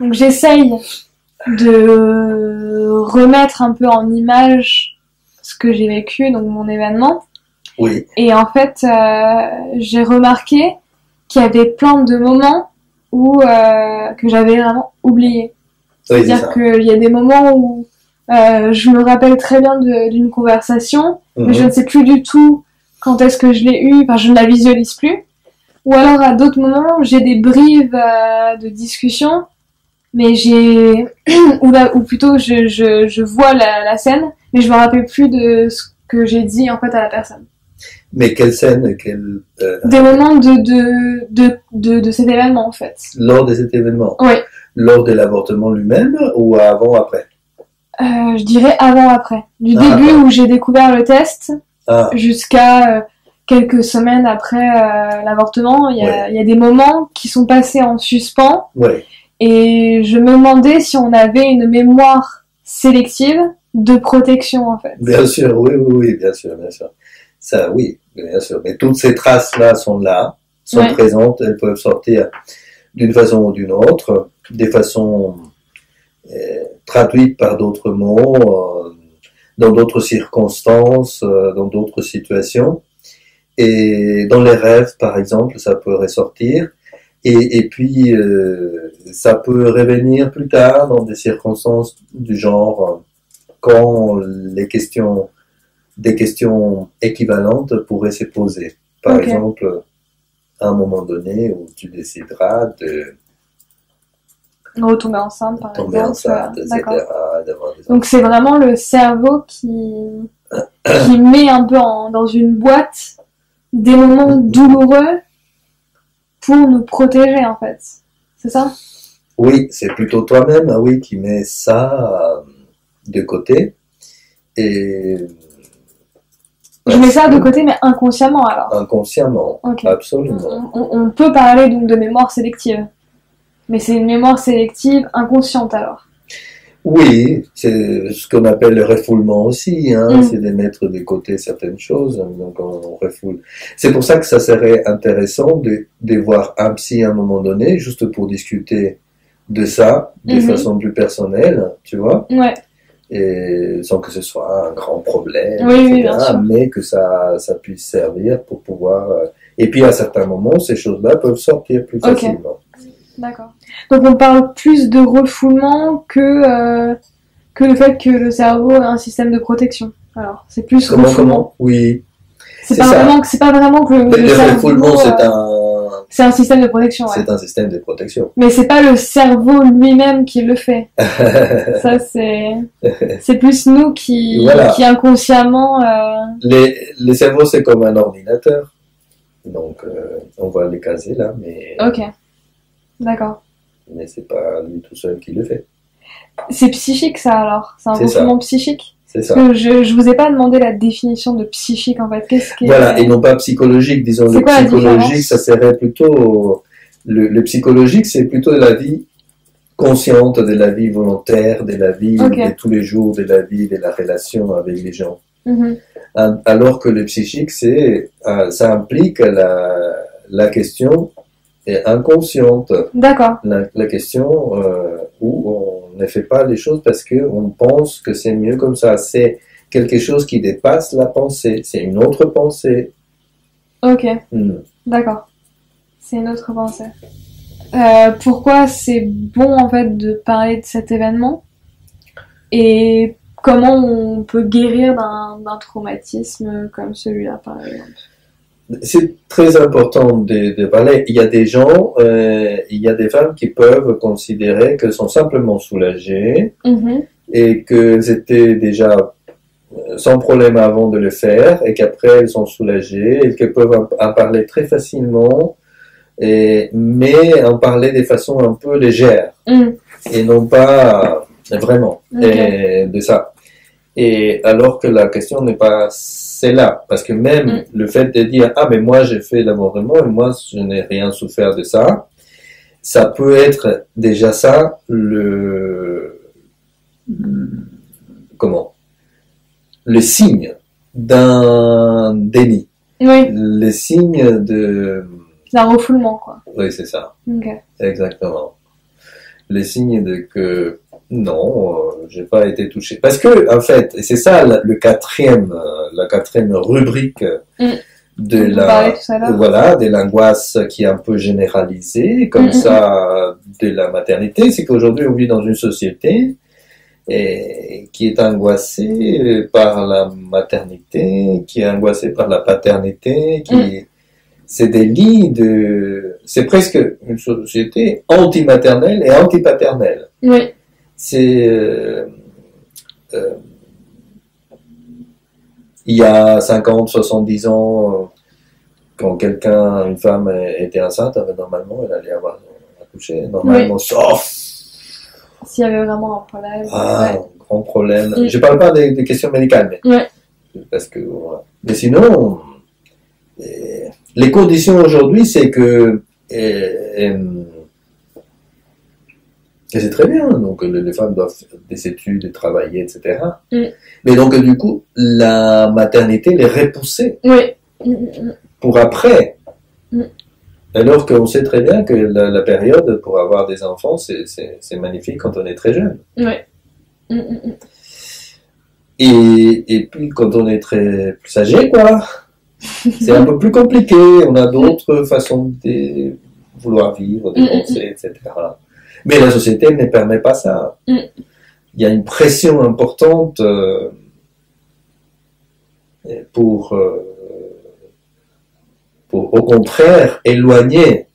Donc j'essaye de remettre un peu en image ce que j'ai vécu, donc mon événement. Oui. Et en fait, j'ai remarqué qu'il y avait plein de moments où que j'avais vraiment oublié. Oui, c'est C'est-à-dire ça. qu'il y a des moments où je me rappelle très bien d'une conversation, mais je ne sais plus du tout quand est-ce que je l'ai eue, enfin je ne la visualise plus. Ou alors à d'autres moments, j'ai des brives de discussion, mais ou plutôt je vois la scène, mais je me rappelle plus de ce que j'ai dit en fait à la personne. Mais quelle scène, Des moments de cet événement en fait. lors de cet événement? Oui. Lors de l'avortement lui-même ou avant, après? Je dirais avant-après. Du début où j'ai découvert le test jusqu'à quelques semaines après l'avortement, il y a des moments qui sont passés en suspens. Ouais. Et je me demandais si on avait une mémoire sélective de protection, en fait. Bien sûr, oui, bien sûr. Ça, oui, bien sûr. Mais toutes ces traces-là sont présentes, elles peuvent sortir d'une façon ou d'une autre, des façons traduites par d'autres mots, dans d'autres circonstances, dans d'autres situations. Et dans les rêves, par exemple, ça peut ressortir. Et puis, ça peut revenir plus tard dans des circonstances du genre quand des questions équivalentes pourraient se poser. Par exemple, à un moment donné où tu décideras de retomber enceinte, par exemple. Enceinte, etc. Donc c'est vraiment le cerveau qui met un peu dans une boîte des moments douloureux pour nous protéger, en fait. C'est ça? Oui, c'est plutôt toi-même, oui, qui mets ça de côté. Et je mets ça de côté, mais inconsciemment, alors. Inconsciemment, absolument. On peut parler donc de mémoire sélective. Mais c'est une mémoire sélective inconsciente, alors. Oui, c'est ce qu'on appelle le refoulement aussi, c'est de mettre de côté certaines choses, donc on refoule. C'est pour ça que ça serait intéressant de voir un psy à un moment donné, juste pour discuter de ça, de façon plus personnelle, tu vois, et sans que ce soit un grand problème, etc., mais que ça puisse servir pour pouvoir... Et puis à certains moments, ces choses-là peuvent sortir plus facilement. D'accord. Donc on parle plus de refoulement que le fait que le cerveau a un système de protection. Alors, c'est plus refoulement. Oui. C'est pas vraiment que le cerveau... refoulement, c'est un système de protection. C'est un système de protection. Mais c'est pas le cerveau lui-même qui le fait. Ça, c'est plus nous qui inconsciemment... Le cerveau, c'est comme un ordinateur. Donc, on va les caser là, mais... Ok. D'accord. Mais c'est pas lui tout seul qui le fait. C'est psychique, ça, alors? C'est un refoulement psychique? C'est ça. Parce que je vous ai pas demandé la définition de psychique, en fait. Qu'est-ce qui Voilà, et non pas psychologique. Disons, le psychologique, ça serait plutôt... Le psychologique, c'est plutôt de la vie consciente, de la vie volontaire, de la vie de tous les jours, de la vie, de la relation avec les gens. Alors que le psychique, ça implique la question inconsciente. D'accord. La question où on ne fait pas les choses parce qu'on pense que c'est mieux comme ça. C'est quelque chose qui dépasse la pensée. C'est une autre pensée. Ok. D'accord. C'est une autre pensée. Pourquoi c'est bon en fait de parler de cet événement et comment on peut guérir d'un traumatisme comme celui-là par exemple? C'est très important de parler. Il y a des gens, il y a des femmes qui peuvent considérer qu'elles sont simplement soulagées et qu'elles étaient déjà sans problème avant de le faire et qu'après elles sont soulagées et qu'elles peuvent en parler très facilement, mais en parler de façon un peu légère et non pas vraiment de ça. Et alors que la question n'est pas celle-là, parce que même le fait de dire « Ah, mais moi j'ai fait l'avortement et moi je n'ai rien souffert de ça », ça peut être déjà ça le signe d'un déni. Oui. Le signe d'un refoulement, quoi. Oui, c'est ça. Ok. Exactement. les signes de que non, j'ai pas été touché. Parce que, en fait, et c'est ça la quatrième rubrique de de l'angoisse qui est un peu généralisée, comme ça, de la maternité, c'est qu'aujourd'hui, on vit dans une société qui est angoissée par la maternité, qui est angoissée par la paternité, c'est des lits c'est presque une société anti-maternelle et anti-paternelle. Oui. C'est, il y a 50, 70 ans, quand une femme était enceinte, normalement, elle allait avoir accouché, normalement, sauf s'il y avait vraiment un problème. Un grand problème. Je parle pas des questions médicales, mais parce que voilà. Mais sinon, les conditions aujourd'hui, c'est que et c'est très bien, donc les femmes doivent faire des études, travailler, etc. Mais donc du coup, la maternité les repoussée pour après. Alors qu'on sait très bien que la période pour avoir des enfants, c'est magnifique quand on est très jeune. Et puis quand on est plus âgé, quoi, c'est un peu plus compliqué. On a d'autres façons de vouloir vivre, de penser, etc. Mais la société ne permet pas ça. Il y a une pression importante pour au contraire éloigner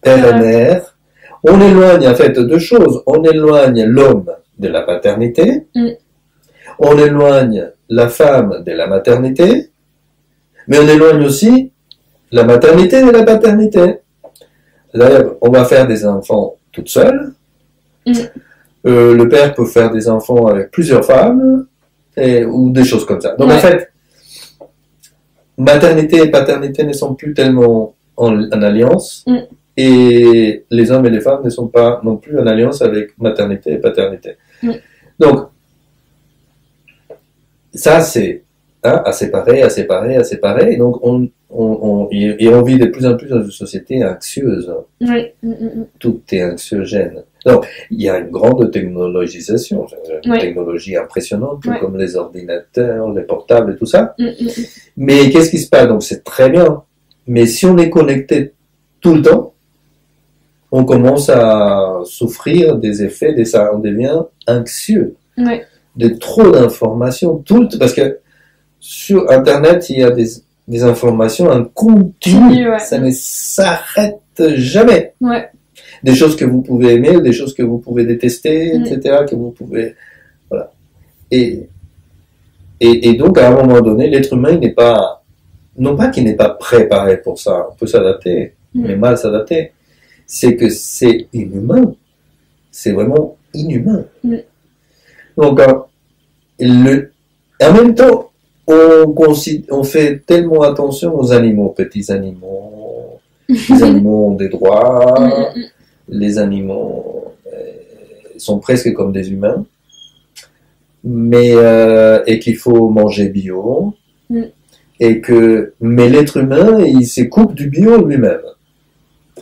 père et mère. On éloigne en fait deux choses. On éloigne l'homme de la paternité. On éloigne la femme de la maternité. Mais on éloigne aussi la maternité de la paternité. C'est-à-dire, on va faire des enfants toute seule. Le père peut faire des enfants avec plusieurs femmes ou des choses comme ça. Donc en fait, maternité et paternité ne sont plus tellement en alliance et les hommes et les femmes ne sont pas non plus en alliance avec maternité et paternité. Donc, ça c'est à séparer. Et donc, on vit de plus en plus dans une société anxieuse. Tout est anxiogène. Donc, il y a une grande technologisation, une technologie impressionnante, comme les ordinateurs, les portables et tout ça. Mais qu'est-ce qui se passe? Donc, c'est très bien. Mais si on est connecté tout le temps, on commence à souffrir des effets de ça. On devient anxieux. De trop d'informations. Parce que sur Internet, il y a des informations en continu. Ça ne s'arrête jamais. Des choses que vous pouvez aimer, des choses que vous pouvez détester, etc. Que vous pouvez... Voilà. Et donc, à un moment donné, l'être humain, il n'est pas... Non pas qu'il n'est pas préparé pour ça. On peut s'adapter, mais mal s'adapter. C'est que c'est inhumain. C'est vraiment inhumain. Donc, en même temps, on fait tellement attention aux animaux, petits animaux, les animaux ont des droits, les animaux sont presque comme des humains, mais et qu'il faut manger bio, mais l'être humain, il se coupe du bio lui-même.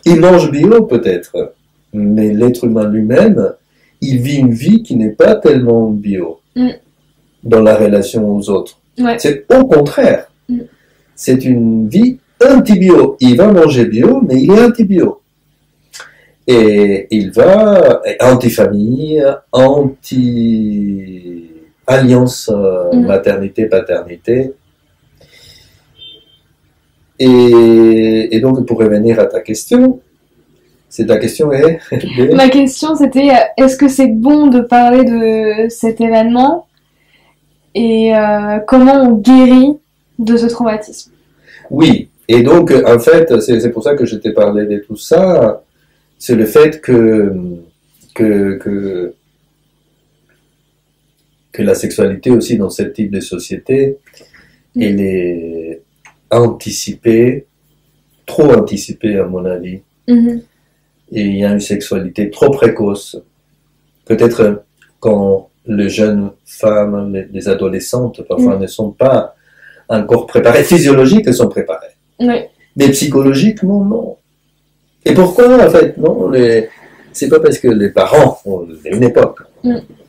Il mange bio peut-être, mais l'être humain lui-même, il vit une vie qui n'est pas tellement bio dans la relation aux autres. C'est au contraire. C'est une vie anti-bio. Il va manger bio, mais il est anti-bio. Et il va anti-famille, anti-alliance maternité-paternité. Et donc, pour revenir à ta question, ta question est... Ma question, c'était, est-ce que c'est bon de parler de cet événement et comment on guérit de ce traumatisme? Oui, et donc, en fait, c'est pour ça que je t'ai parlé de tout ça, c'est le fait que la sexualité aussi dans ce type de société, elle est anticipée, trop anticipée à mon avis. Et il y a une sexualité trop précoce. Peut-être quand les jeunes femmes, les adolescentes, parfois ne sont pas encore préparées. Physiologiques, elles sont préparées. Mais psychologiquement, non. Et pourquoi, en fait, non? c'est pas parce que les parents, à une époque,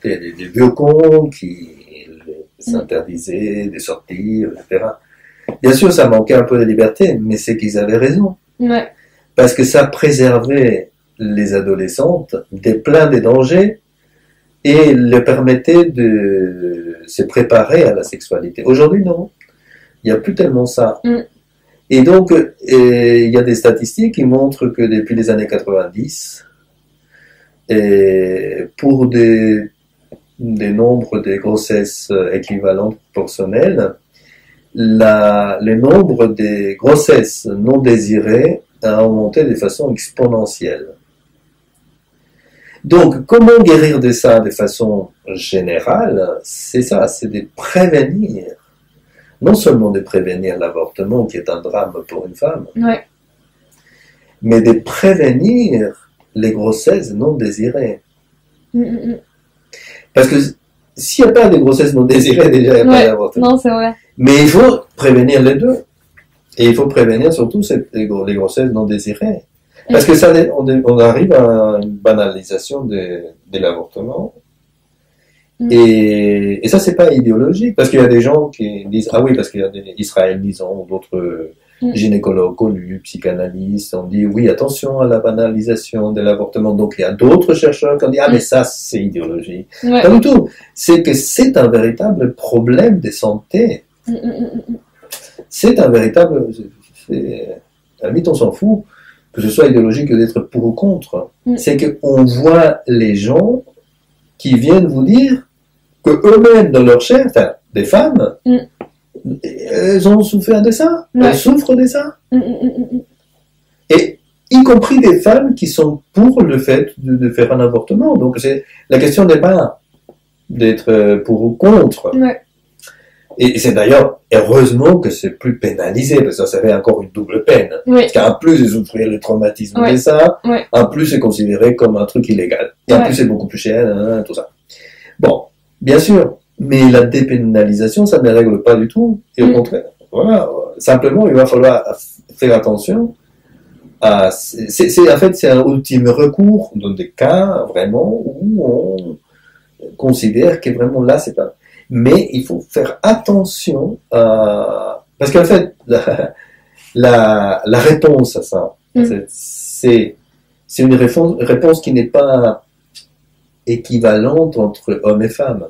des vieux cons qui s'interdisaient de sortir, etc. Bien sûr, ça manquait un peu de liberté, mais c'est qu'ils avaient raison. Ouais. Parce que ça préservait les adolescentes des plein des dangers et leur permettait de se préparer à la sexualité. Aujourd'hui, non. Il n'y a plus tellement ça. Et donc, il y a des statistiques qui montrent que depuis les années 90, pour des nombres de grossesses équivalentes proportionnelles, le nombre de grossesses non désirées a augmenté de façon exponentielle. Donc, comment guérir de ça de façon générale? C'est ça, c'est de prévenir. Non seulement de prévenir l'avortement, qui est un drame pour une femme, mais de prévenir les grossesses non désirées. Parce que s'il n'y a pas de grossesse non désirée, déjà, il n'y a pas d'avortement. Non, c'est vrai. Mais il faut prévenir les deux. Et il faut prévenir surtout les grossesses non désirées. Parce que ça, on arrive à une banalisation de l'avortement. Et ça, c'est pas idéologique. Parce qu'il y a des gens qui disent, ah oui, parce qu'il y a des israélisants, d'autres gynécologues connus, psychanalystes, on dit, oui, attention à la banalisation de l'avortement. Donc, il y a d'autres chercheurs qui ont dit, ah, mais ça, c'est idéologique. Pas du tout. C'est que c'est un véritable problème de santé. C'est un véritable... À la limite, on s'en fout que ce soit idéologique que d'être pour ou contre. C'est qu'on voit les gens qui viennent vous dire que eux-mêmes, dans leur chair, enfin, des femmes, elles ont souffert de ça. Elles souffrent de ça. Et y compris des femmes qui sont pour le fait de faire un avortement. Donc, la question n'est pas d'être pour ou contre. Et c'est d'ailleurs heureusement que c'est plus pénalisé, parce que ça serait encore une double peine. Parce qu'en plus de souffrir le traumatisme de ça, en plus c'est considéré comme un truc illégal. Et en plus c'est beaucoup plus cher, tout ça. Bon, bien sûr, mais la dépénalisation, ça ne règle pas du tout. Et au contraire, voilà, simplement il va falloir faire attention à... en fait, c'est un ultime recours dans des cas vraiment où on considère que vraiment là, c'est pas... Mais il faut faire attention à... Parce qu'en fait, la réponse à ça, c'est une réponse qui n'est pas équivalente entre hommes et femmes.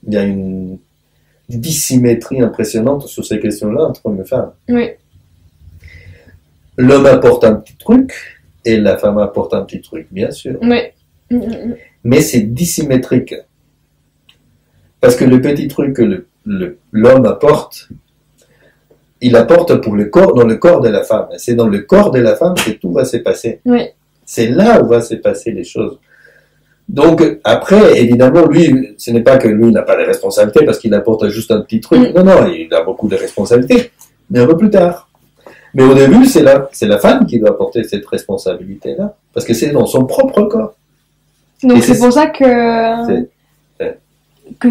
Il y a une dissymétrie impressionnante sur ces questions-là entre hommes et femmes. L'homme apporte un petit truc et la femme apporte un petit truc, bien sûr. Mais c'est dissymétrique. Parce que le petit truc que l'homme apporte, il apporte pour le corps, dans le corps de la femme. C'est dans le corps de la femme que tout va se passer. C'est là où va se passer les choses. Donc, après, évidemment, lui, ce n'est pas que lui n'a pas de responsabilité parce qu'il apporte juste un petit truc. Non, il a beaucoup de responsabilités. Mais un peu plus tard. Mais au début, c'est la femme qui doit porter cette responsabilité-là. Parce que c'est dans son propre corps. Donc, c'est pour ça que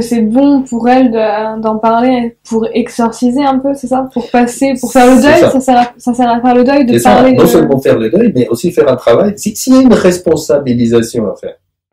c'est bon pour elle d'en parler, pour exorciser un peu, c'est ça? Pour faire le deuil, ça sert à faire le deuil, de parler. Non seulement faire le deuil, mais aussi faire un travail. S'il y a une responsabilisation à faire,